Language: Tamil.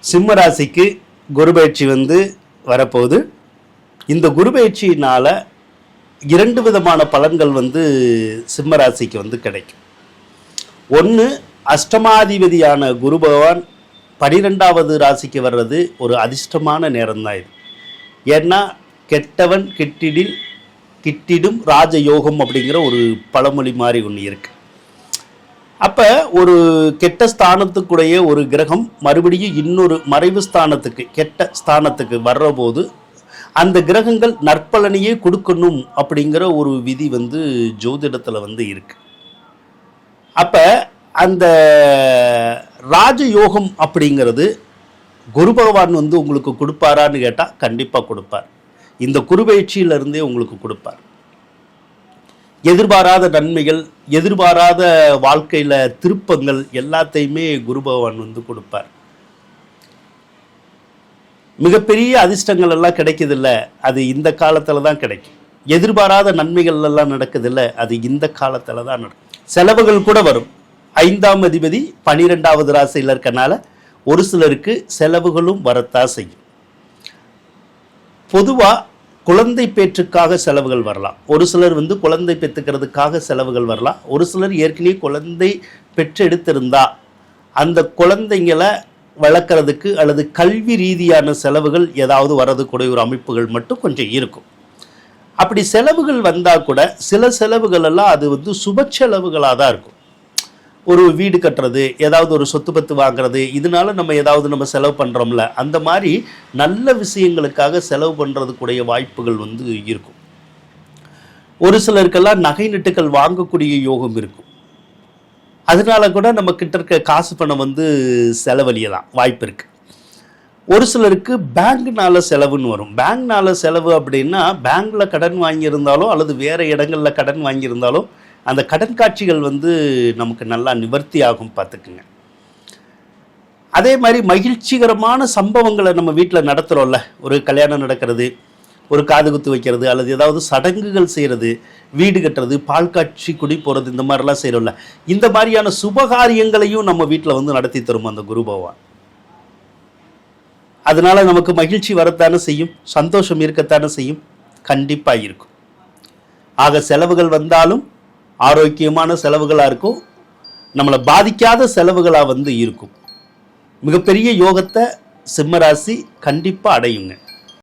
சிம்ம ராசிக்கு குரு பயிற்சி வரப்போகுது. இந்த குரு பயிற்சியினால் 2 விதமான பலன்கள் சிம்ம ராசிக்கு கிடைக்கும். ஒன்று, அஷ்டமாதிபதியான குரு பகவான் 12வது ராசிக்கு வர்றது ஒரு அதிர்ஷ்டமான நேரம்தான் இது. ஏன்னா கெட்டவன் கிட்டிடும் ராஜயோகம் அப்படிங்கிற ஒரு பழமொழி மாதிரி ஒன்று இருக்கு. அப்போ ஒரு கெட்ட ஸ்தானத்துக்குடைய ஒரு கிரகம் மறுபடியும் இன்னொரு மறைவு ஸ்தானத்துக்கு கெட்ட ஸ்தானத்துக்கு வர்ற போது அந்த கிரகங்கள் நற்பலனையே கொடுக்கணும் அப்படிங்கிற ஒரு விதி ஜோதிடத்தில் இருக்கு. அப்போ அந்த ராஜயோகம் அப்படிங்கிறது குரு பகவான் உங்களுக்கு கொடுப்பாரான்னு கேட்டால் கண்டிப்பாக கொடுப்பார். இந்த குரு பயிற்சியிலிருந்தே உங்களுக்கு கொடுப்பார். எதிர்பாராத நன்மைகள், எதிர்பாராத வாழ்க்கையில் திருப்பங்கள் எல்லாத்தையுமே குரு பகவான் கொடுப்பார். மிகப்பெரிய அதிர்ஷ்டங்கள் எல்லாம் கிடைக்குதில்ல, அது இந்த காலத்தில் தான் கிடைக்கும். எதிர்பாராத நன்மைகள் எல்லாம் நடக்குதில்ல, அது இந்த காலத்தில் தான் நடக்கும். செலவுகள் கூட வரும். 5ஆம் அதிபதி 12வது ராசியில் இருக்கனால ஒரு சிலருக்கு செலவுகளும் வரத்தான் செய்யும். பொதுவாக குழந்தை பேற்றுக்காக செலவுகள் வரலாம். ஒரு சிலர் குழந்தை பெற்றுக்கிறதுக்காக செலவுகள் வரலாம். ஒரு சிலர் ஏற்கனவே குழந்தை பெற்றெடுத்திருந்தா அந்த குழந்தைங்களை வளர்க்குறதுக்கு அல்லது கல்வி ரீதியான செலவுகள் ஏதாவது வரதுக்கூடிய ஒரு அமைப்புகள் மட்டும் கொஞ்சம் இருக்கும். அப்படி செலவுகள் வந்தால் கூட சில செலவுகள் எல்லாம் அது சுப செலவுகளாக தான் இருக்கும். ஒரு வீடு கட்டுறது, ஏதாவது ஒரு சொத்து பத்து வாங்குறது, இதனால நம்ம ஏதாவது நம்ம செலவு பண்ணுறோம்ல, அந்த மாதிரி நல்ல விஷயங்களுக்காக செலவு பண்ணுறதுக்குடைய வாய்ப்புகள் இருக்கும். ஒரு சிலருக்கெல்லாம் நகை நட்டுக்கள் வாங்கக்கூடிய யோகம் இருக்கும். அதனால கூட நம்ம கிட்ட இருக்க காசு பணம் செலவழியலாம் வாய்ப்பு இருக்குது. ஒரு சிலருக்கு பேங்க்னால செலவுன்னு வரும். பேங்க்னால செலவு அப்படின்னா பேங்க்கில் கடன் வாங்கியிருந்தாலோ அல்லது வேறு இடங்களில் கடன் வாங்கியிருந்தாலோ அந்த கடன் காட்சிகள் நமக்கு நல்லா நிவர்த்தி ஆகும், பார்த்துக்குங்க. அதே மாதிரி மகிழ்ச்சிகரமான சம்பவங்களை நம்ம வீட்டில் நடத்துகிறோம்ல, ஒரு கல்யாணம் நடக்கிறது, ஒரு காது குத்து வைக்கிறது, அல்லது ஏதாவது சடங்குகள் செய்கிறது, வீடு கட்டுறது, பால் காட்சி குடி போகிறது, இந்த மாதிரிலாம் செய்கிறோம்ல, இந்த மாதிரியான சுபகாரியங்களையும் நம்ம வீட்டில் நடத்தி தரும் அந்த குரு பகவான். அதனால நமக்கு மகிழ்ச்சி வரத்தானே செய்யும், சந்தோஷம் இருக்கத்தானே செய்யும், கண்டிப்பாக இருக்கும். ஆக செலவுகள் வந்தாலும் ஆரோக்கியமான செலவுகளாக இருக்கும், நம்மளை பாதிக்காத செலவுகளாக இருக்கும். மிகப்பெரிய யோகத்தை சிம்மராசி கண்டிப்பாக அடையுங்க.